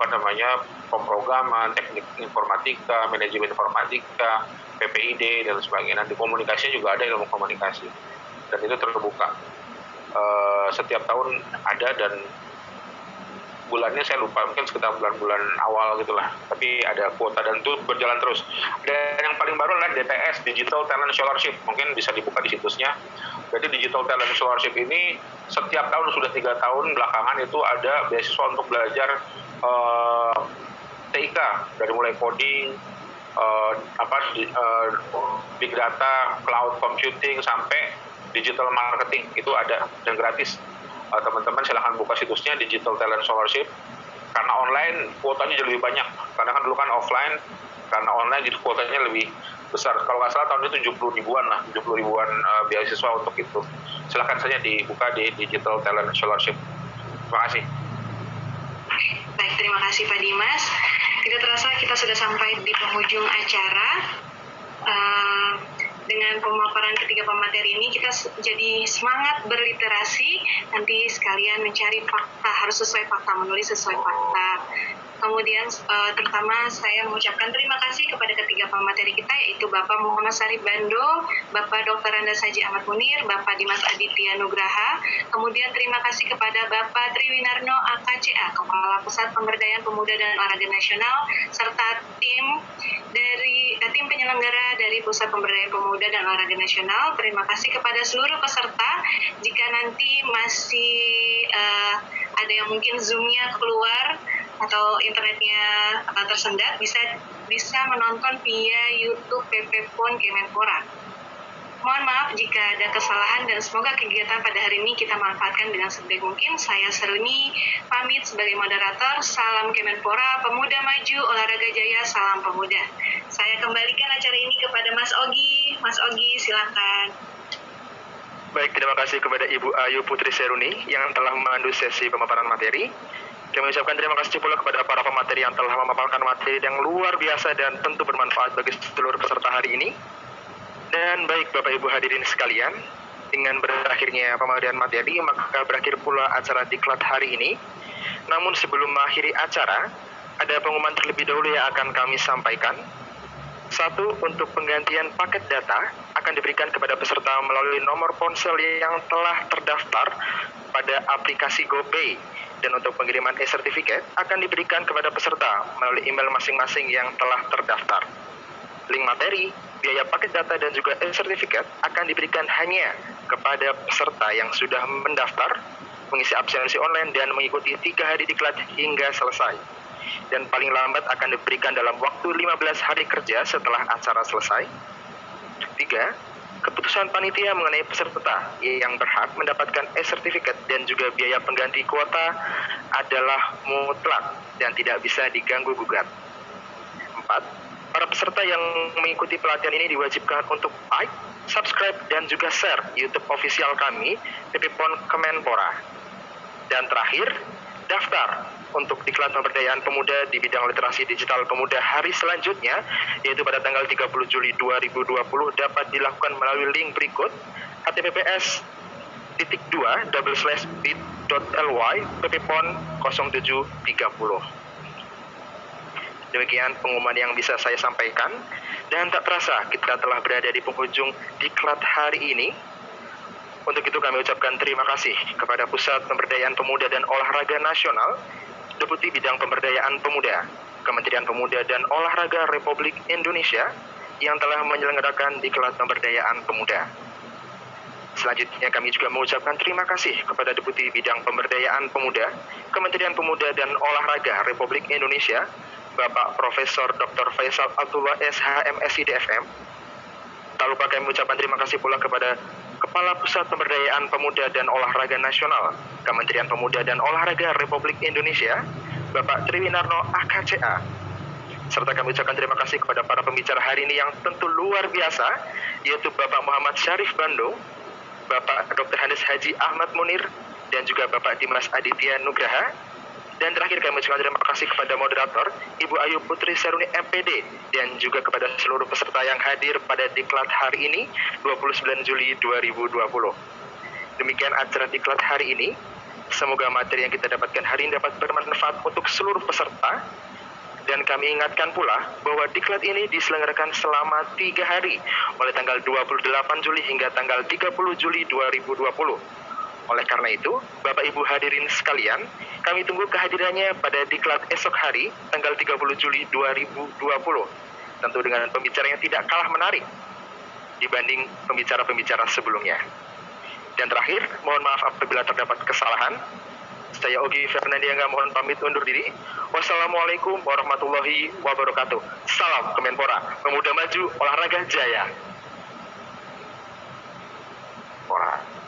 Speaker 3: pemrograman, teknik informatika, manajemen informatika, PPID dan sebagainya. Di komunikasinya juga ada ilmu komunikasi, dan itu terbuka setiap tahun ada, dan bulannya saya lupa, mungkin sekitar bulan-bulan awal gitulah, tapi ada kuota dan itu berjalan terus. Dan yang paling baru adalah DTS, Digital Talent Scholarship, mungkin bisa dibuka di situsnya. Jadi Digital Talent Scholarship ini setiap tahun, sudah 3 tahun belakangan itu ada beasiswa untuk belajar TIK, dari mulai coding, big data, cloud computing, sampai digital marketing, itu ada dan gratis. Teman-teman silahkan buka situsnya Digital Talent Scholarship. Karena online kuotanya jadi lebih banyak, karena kan dulu kan offline, karena online jadi kuotanya lebih besar. Kalau nggak salah tahun ini 70 ribuan beasiswa untuk itu. Silahkan saja dibuka di Digital Talent Scholarship. Terima kasih.
Speaker 2: Baik, terima kasih Pak Dimas. Tidak terasa kita sudah sampai di penghujung acara. Dengan pemaparan ketiga pemateri ini kita jadi semangat berliterasi, nanti sekalian mencari fakta, harus sesuai fakta, menulis sesuai fakta. Kemudian terutama saya mengucapkan terima kasih kepada ketiga pemateri kita, yaitu Bapak Muhammad Sarif Bando, Bapak Dr. Andes Haji Ahmad Munir, Bapak Dimas Aditya Nugraha. Kemudian terima kasih kepada Bapak Triwinarno AKCA, Kepala Pusat Pemberdayaan Pemuda dan Olahraga Nasional, serta tim penyelenggara dari Pusat Pemberdayaan Pemuda dan Olahraga Nasional. Terima kasih kepada seluruh peserta. Jika nanti masih ada yang mungkin Zoom-nya keluar atau internetnya tersendat, bisa menonton via YouTube PP PON Kemenpora. Mohon maaf jika ada kesalahan dan semoga kegiatan pada hari ini kita manfaatkan dengan sebaik mungkin. Saya Seruni pamit sebagai moderator. Salam Kemenpora, Pemuda Maju, Olahraga Jaya, salam pemuda. Saya kembalikan acara ini kepada Mas Ogi. Mas Ogi, silakan.
Speaker 5: Baik, terima kasih kepada Ibu Ayu Putri Seruni yang telah memandu sesi pemaparan materi. Kami ucapkan terima kasih pula kepada para pemateri yang telah memaparkan materi yang luar biasa dan tentu bermanfaat bagi seluruh peserta hari ini. Dan baik Bapak Ibu hadirin sekalian, dengan berakhirnya pemaparan materi, maka berakhir pula acara diklat hari ini. Namun sebelum mengakhiri acara, ada pengumuman terlebih dahulu yang akan kami sampaikan. Satu, untuk penggantian paket data akan diberikan kepada peserta melalui nomor ponsel yang telah terdaftar pada aplikasi GoPay. Dan untuk pengiriman e-sertifikat akan diberikan kepada peserta melalui email masing-masing yang telah terdaftar. Link materi, biaya paket data dan juga e-sertifikat akan diberikan hanya kepada peserta yang sudah mendaftar, mengisi absensi online dan mengikuti 3 hari diklat hingga selesai. Dan paling lambat akan diberikan dalam waktu 15 hari kerja setelah acara selesai. 3. Keputusan panitia mengenai peserta yang berhak mendapatkan e-sertifikat dan juga biaya pengganti kuota adalah mutlak dan tidak bisa diganggu-gugat. 4. Para peserta yang mengikuti pelatihan ini diwajibkan untuk like, subscribe, dan juga share YouTube official kami, PP PON Kemenpora. Dan terakhir, daftar untuk diklat pemberdayaan pemuda di bidang literasi digital pemuda hari selanjutnya, yaitu pada tanggal 30 Juli 2020 dapat dilakukan melalui link berikut https://bit.ly/pppon0730. Demikian pengumuman yang bisa saya sampaikan, dan tak terasa kita telah berada di penghujung diklat hari ini. Untuk itu kami ucapkan terima kasih kepada Pusat Pemberdayaan Pemuda dan Olahraga Nasional, Deputi Bidang Pemberdayaan Pemuda, Kementerian Pemuda dan Olahraga Republik Indonesia yang telah menyelenggarakan diklat pemberdayaan pemuda. Selanjutnya kami juga mengucapkan terima kasih kepada Deputi Bidang Pemberdayaan Pemuda, Kementerian Pemuda dan Olahraga Republik Indonesia, Bapak Profesor Dr. Faisal Abdullah SHM SIDFM. Tak lupa kami mengucapkan terima kasih pula kepada Kepala Pusat Pemberdayaan Pemuda dan Olahraga Nasional, Kementerian Pemuda dan Olahraga Republik Indonesia, Bapak Triwinarno AKCA. Serta kami ucapkan terima kasih kepada para pembicara hari ini yang tentu luar biasa, yaitu Bapak Muhammad Sarif Bando, Bapak Dr. Andes Haji Ahmad Munir, dan juga Bapak Dimas Aditya Nugraha. Dan terakhir kami ucapkan terima kasih kepada moderator Ibu Ayu Putri Seruni MPD dan juga kepada seluruh peserta yang hadir pada diklat hari ini 29 Juli 2020. Demikian acara diklat hari ini. Semoga materi yang kita dapatkan hari ini dapat bermanfaat untuk seluruh peserta. Dan kami ingatkan pula bahwa diklat ini diselenggarakan selama 3 hari mulai tanggal 28 Juli hingga tanggal 30 Juli 2020. Oleh karena itu, Bapak Ibu hadirin sekalian, kami tunggu kehadirannya pada diklat esok hari, tanggal 30 Juli 2020. Tentu dengan pembicara yang tidak kalah menarik dibanding pembicara-pembicara sebelumnya. Dan terakhir, mohon maaf apabila terdapat kesalahan. Saya Ogi Fernandiangga mohon pamit undur diri. Wassalamualaikum warahmatullahi wabarakatuh. Salam Kemenpora, Pemuda Maju, Olahraga Jaya. Pora.